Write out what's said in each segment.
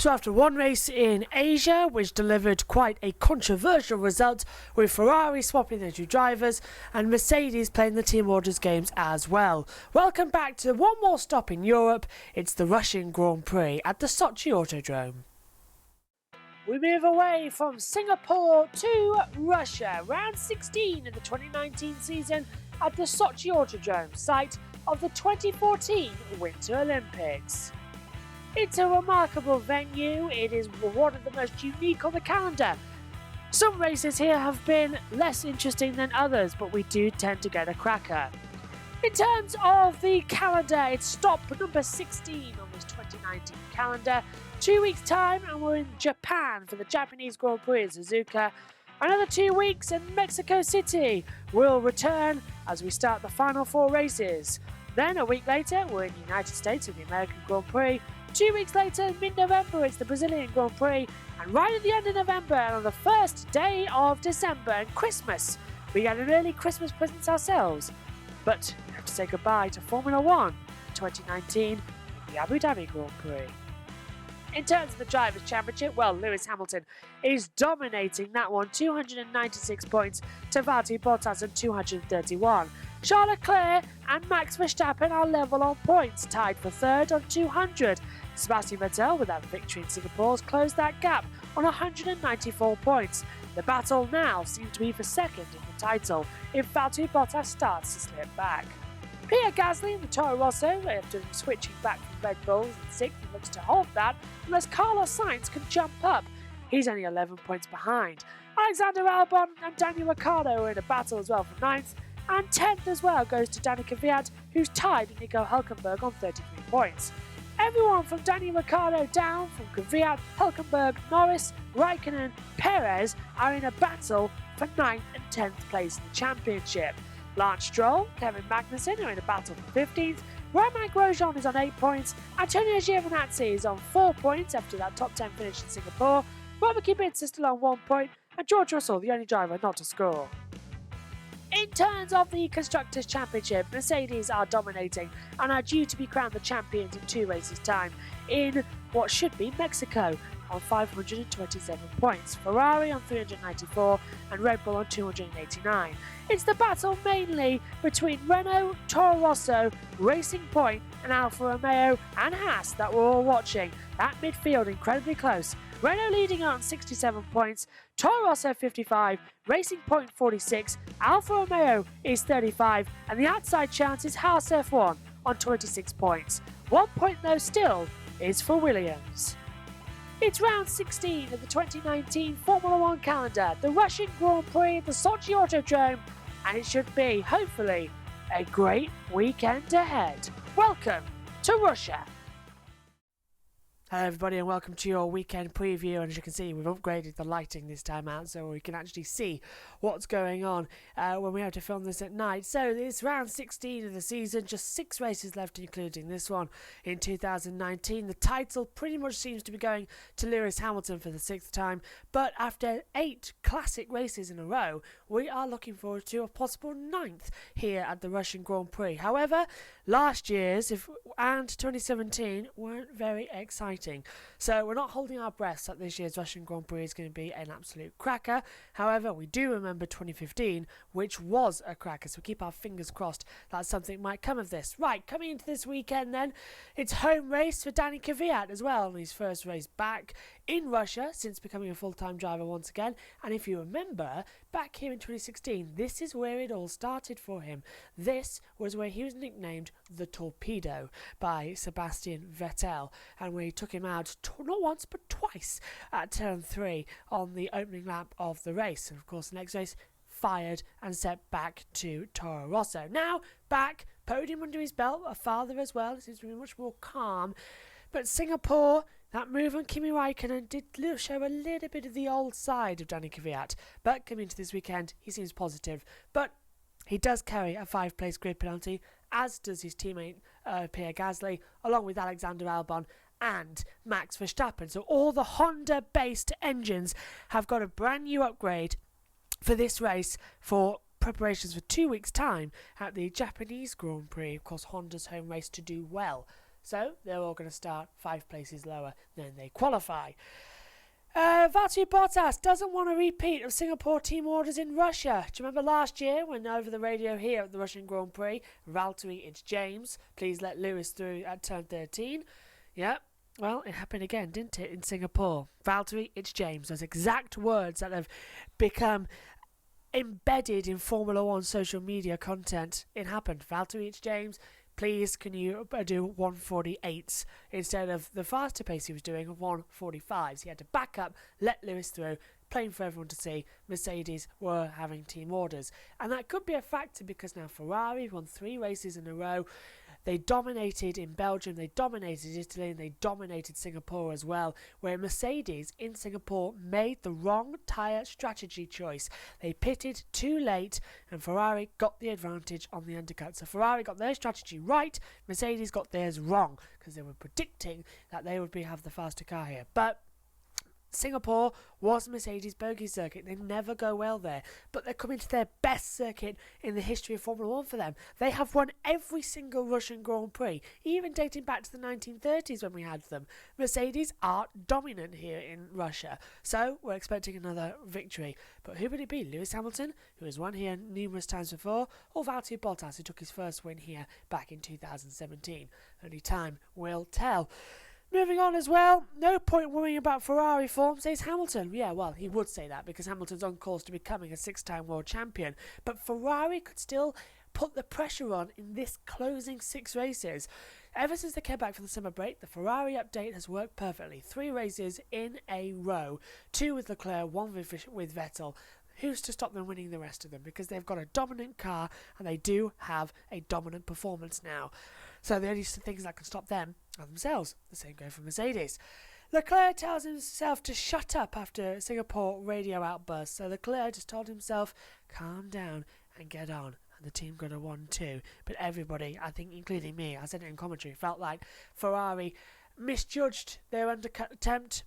So after one race in Asia, which delivered quite a controversial result, with Ferrari swapping their two drivers and Mercedes playing the team orders games as well. Welcome back to one more stop in Europe. It's the Russian Grand Prix at the Sochi Autodrome. We move away from Singapore to Russia, round 16 of the 2019 season at the Sochi Autodrome, site of the 2014 Winter Olympics. It's a remarkable venue. It is one of the most unique on the calendar. Some races here have been less interesting than others, but we do tend to get a cracker. In terms of the calendar, it's stop number 16 on this 2019 calendar. 2 weeks' time and we're in Japan for the Japanese Grand Prix in Suzuka. Another 2 weeks and Mexico City will return as we start the final four races. Then a week later, we're in the United States with the American Grand Prix. 2 weeks later, mid-November, it's the Brazilian Grand Prix. And right at the end of November, and on the first day of December and Christmas, we get an early Christmas present ourselves. But we have to say goodbye to Formula 1 in 2019, the Abu Dhabi Grand Prix. In terms of the Drivers' Championship, well, Lewis Hamilton is dominating that one, 296 points to Valtteri Bottas on 231. Charles Leclerc and Max Verstappen are level on points, tied for third on 200. Sebastian Vettel, with that victory in Singapore, has closed that gap on 194 points. The battle now seems to be for second in the title if Valtteri Bottas starts to slip back. Pierre Gasly in the Toro Rosso, after switching back from Red Bull in sixth, and looks to hold that unless Carlos Sainz can jump up. He's only 11 points behind. Alexander Albon and Daniel Ricciardo are in a battle as well for ninth, and 10th as well goes to Danica Kvyat, who's tied with Nico Hülkenberg on 33 points. Everyone from Daniel Ricciardo down from Kvyat, Hülkenberg, Norris, Raikkonen, Perez are in a battle for 9th and 10th place in the championship. Lance Stroll, Kevin Magnussen are in a battle for 15th, Romain Grosjean is on 8 points, Antonio Giovinazzi is on 4 points after that top 10 finish in Singapore, Robert Kubica is still on 1 point, and George Russell, the only driver not to score. In terms of the Constructors Championship, Mercedes are dominating and are due to be crowned the champions in 2 races' time in what should be Mexico on 527 points, Ferrari on 394 and Red Bull on 289. It's the battle mainly between Renault, Toro Rosso, Racing Point and Alfa Romeo and Haas that we're all watching. That midfield incredibly close. Renault leading on 67 points, Toro Rosso 55, Racing Point 46, Alfa Romeo is 35 and the outside chance is Haas F1 on 26 points. 1 point though still is for Williams. It's round 16 of the 2019 Formula 1 calendar, the Russian Grand Prix at the Sochi Autodrome, and it should be, hopefully, a great weekend ahead. Welcome to Russia. Hello everybody and welcome to your weekend preview, and as you can see we've upgraded the lighting this time out so we can actually see what's going on when we have to film this at night. So it's round 16 of the season, just 6 races left including this one in 2019. The title pretty much seems to be going to Lewis Hamilton for the 6th time, but after 8 classic races in a row we are looking forward to a possible 9th here at the Russian Grand Prix. However, last year's and 2017 weren't very exciting. So we're not holding our breaths that this year's Russian Grand Prix is going to be an absolute cracker. However, we do remember 2015, which was a cracker, so keep our fingers crossed that something might come of this. Right, coming into this weekend then, it's home race for Danica Kvyat as well on his first race back in Russia since becoming a full-time driver once again. And if you remember, back here in 2016, this is where it all started for him. This was where he was nicknamed the Torpedo by Sebastian Vettel, and where he took him out not once but twice at turn 3 on the opening lap of the race. And of course the next race fired and set back to Toro Rosso. Now back, podium under his belt, a father as well, seems to be much more calm. But Singapore, that move on Kimi Raikkonen did show a little bit of the old side of Danica Kvyat, but coming into this weekend he seems positive. But he does carry a 5-place grid penalty, as does his teammate Pierre Gasly, along with Alexander Albon and Max Verstappen. So all the Honda-based engines have got a brand new upgrade for this race for preparations for 2 weeks' time at the Japanese Grand Prix. Of course, Honda's home race to do well So they're all going to start 5 places lower than they qualify. Valtteri Bottas doesn't want a repeat of Singapore team orders in Russia. Do you remember last year when over the radio here at the Russian Grand Prix, Valtteri, it's James, please let Lewis through at turn 13? Yeah, well, it happened again, didn't it, in Singapore? Valtteri, it's James. Those exact words that have become embedded in Formula 1 social media content. It happened. Valtteri, it's James. Please, can you do 148s instead of the faster pace he was doing of 145s? He had to back up, let Lewis through, plain for everyone to see. Mercedes were having team orders. And that could be a factor because now Ferrari won 3 races in a row. They dominated in Belgium, they dominated Italy, and they dominated Singapore as well, where Mercedes in Singapore made the wrong tyre strategy choice. They pitted too late, and Ferrari got the advantage on the undercut. So Ferrari got their strategy right, Mercedes got theirs wrong, because they were predicting that they would have the faster car here. But Singapore was Mercedes' bogey circuit. They never go well there, but they're coming to their best circuit in the history of Formula 1 for them. They have won every single Russian Grand Prix, even dating back to the 1930s when we had them. Mercedes are dominant here in Russia, so we're expecting another victory. But who would it be? Lewis Hamilton, who has won here numerous times before, or Valtteri Bottas, who took his first win here back in 2017? Only time will tell. Moving on as well, no point worrying about Ferrari form, says Hamilton. Yeah, well, he would say that because Hamilton's on course to becoming a 6-time world champion. But Ferrari could still put the pressure on in this closing 6 races. Ever since they came back from the summer break, the Ferrari update has worked perfectly. 3 races in a row, 2 with Leclerc, 1 with Vettel. Who's to stop them winning the rest of them? Because they've got a dominant car and they do have a dominant performance now. So the only things that can stop them are themselves. The same goes for Mercedes. Leclerc tells himself to shut up after Singapore radio outburst. So Leclerc just told himself, calm down and get on. And the team got a 1-2. But everybody, I think including me, I said it in commentary, felt like Ferrari misjudged their undercut attempt,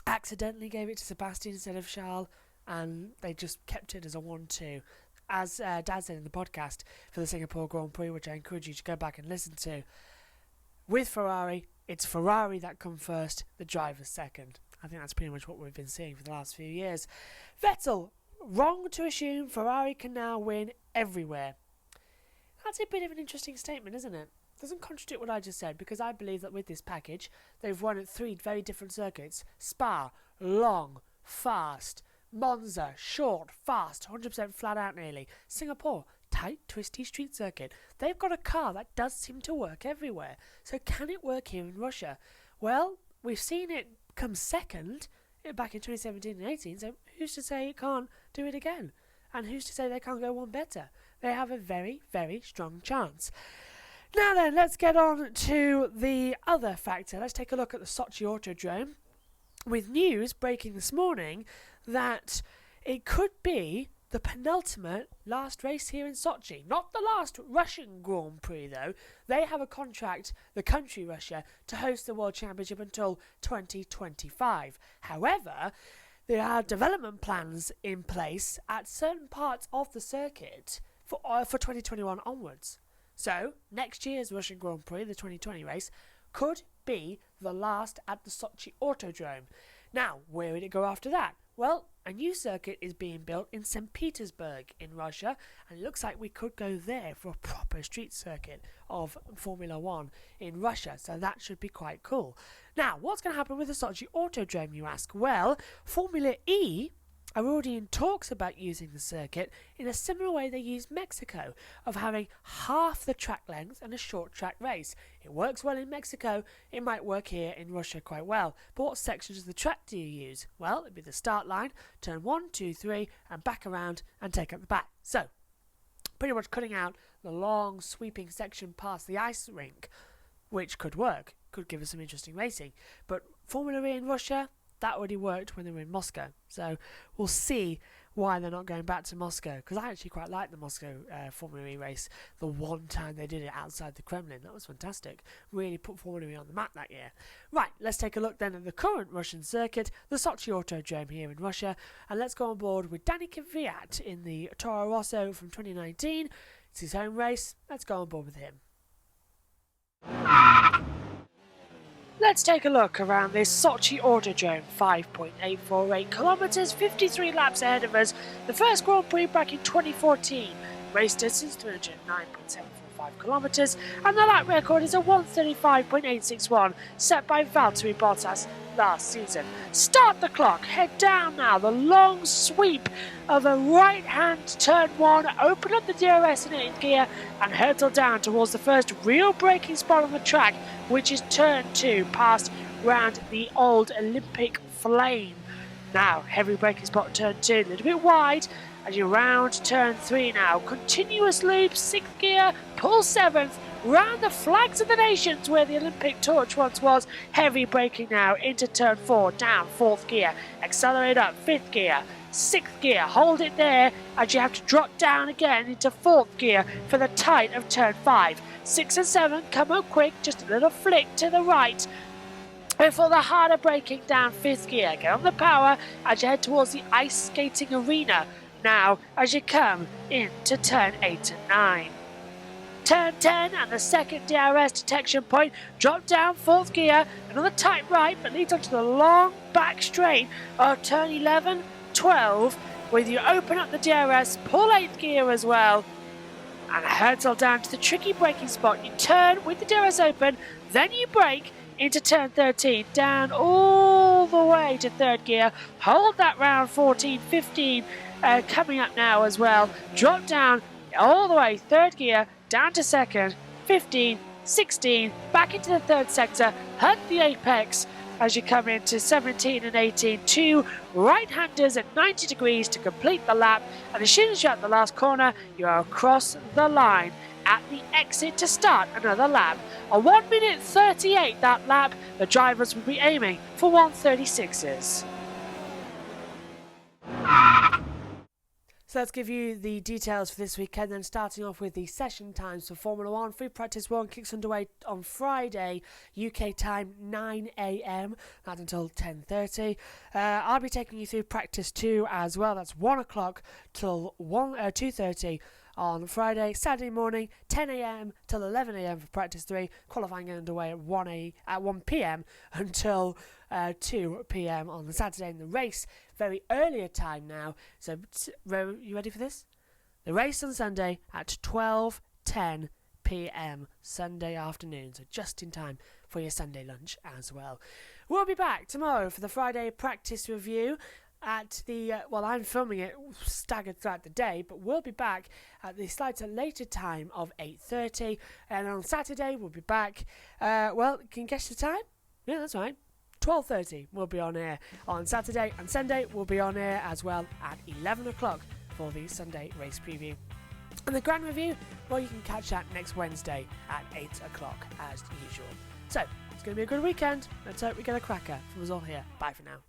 accidentally gave it to Sebastian instead of Charles, and they just kept it as a 1-2. As Dad said in the podcast for the Singapore Grand Prix, which I encourage you to go back and listen to, with Ferrari, it's Ferrari that come first, the driver's second. I think that's pretty much what we've been seeing for the last few years. Vettel, wrong to assume Ferrari can now win everywhere. That's a bit of an interesting statement, isn't it? Doesn't contradict what I just said, because I believe that with this package, they've won at 3 very different circuits. Spa, long, fast. Monza, short, fast, 100% flat out nearly. Singapore, tight, twisty street circuit. They've got a car that does seem to work everywhere. So can it work here in Russia? Well, we've seen it come second back in 2017 and 18, so who's to say it can't do it again? And who's to say they can't go one better? They have a very, very strong chance. Now then, let's get on to the other factor. Let's take a look at the Sochi Autodrome, with news breaking this morning that it could be the penultimate last race here in Sochi. Not the last Russian Grand Prix, though. They have a contract, the country Russia, to host the World Championship until 2025. However, there are development plans in place at certain parts of the circuit for 2021 onwards. So, next year's Russian Grand Prix, the 2020 race, could be the last at the Sochi Autodrome. Now, where would it go after that? Well, a new circuit is being built in St. Petersburg in Russia, and it looks like we could go there for a proper street circuit of Formula 1 in Russia, so that should be quite cool. Now, what's going to happen with the Sochi Autodrome, you ask? Well, Formula E are already in talks about using the circuit in a similar way they use Mexico, of having half the track length and a short track race. It works well in Mexico, it might work here in Russia quite well. But what sections of the track do you use? Well, it'd be the start line, turn 1, 2, 3, and back around and take up the back. So, pretty much cutting out the long sweeping section past the ice rink, which could work, could give us some interesting racing. But Formula E in Russia, that already worked when they were in Moscow. So we'll see why they're not going back to Moscow, because I actually quite liked the Moscow Formula E race the one time they did it outside the Kremlin. That was fantastic. Really put Formula E on the map that year. Right, let's take a look then at the current Russian circuit, the Sochi Autodrome here in Russia, and let's go on board with Danny Kvyat in the Toro Rosso from 2019. It's his home race. Let's go on board with him. Let's take a look around this Sochi Autodrome, 5.848 kilometres, 53 laps ahead of us. The first Grand Prix back in 2014, race distance 209.745 kilometres, and the lap record is a 135.861 set by Valtteri Bottas last season. Start the clock, head down now, the long sweep of a right-hand turn 1, open up the DRS in 8th gear and hurtle down towards the first real braking spot on the track, which is turn 2, past round the old Olympic flame. Now, heavy braking spot turn 2, a little bit wide, as you round turn 3 now. Continuous loop, 6th gear, pull 7th, round the flags of the nations where the Olympic torch once was. Heavy braking now into turn 4, down 4th gear, accelerate up 5th gear, 6th gear, hold it there as you have to drop down again into 4th gear for the tight of turn 5. 6 and 7 come up quick, just a little flick to the right before the harder braking down 5th gear. Get on the power as you head towards the ice skating arena now as you come into turn 8 and 9. Turn 10 and the second DRS detection point, drop down 4th gear, another tight right but leads onto the long back straight of turn 11, 12, with you open up the DRS, pull 8th gear as well, and hurtle down to the tricky braking spot. You turn with the DRS open, then you brake into turn 13, down all the way to 3rd gear, hold that round 14, 15, coming up now as well, drop down all the way 3rd gear, down to 2nd, 15, 16, back into the 3rd sector, hug the apex as you come into 17 and 18, 2 right-handers at 90 degrees to complete the lap, and as soon as you're at the last corner, you are across the line at the exit to start another lap. A 1 minute 38 that lap, the drivers will be aiming for 136s. So let's give you the details for this weekend, then starting off with the session times for Formula 1. Free Practice 1 kicks underway on Friday, UK time 9 AM, that's until 10:30. I'll be taking you through Practice 2 as well, that's 1 o'clock till 2:30 on Friday. Saturday morning, 10 AM till 11 AM for Practice 3, qualifying underway at 1 PM until 2 PM on the Saturday, and the race very earlier time now. So you ready for this? The race on Sunday at 12:10 PM Sunday afternoon, so just in time for your Sunday lunch as well. We'll be back tomorrow for the Friday practice review at the, I'm filming it staggered throughout the day, but we'll be back at the slightly later time of 8:30, and on Saturday we'll be back, can you guess the time? Yeah, that's right. 12:30 we'll be on air on Saturday, and Sunday we'll be on air as well at 11 o'clock for the Sunday race preview. And the Grand Review, you can catch that next Wednesday at 8 o'clock as usual. So, it's going to be a good weekend. Let's hope we get a cracker from us all here. Bye for now.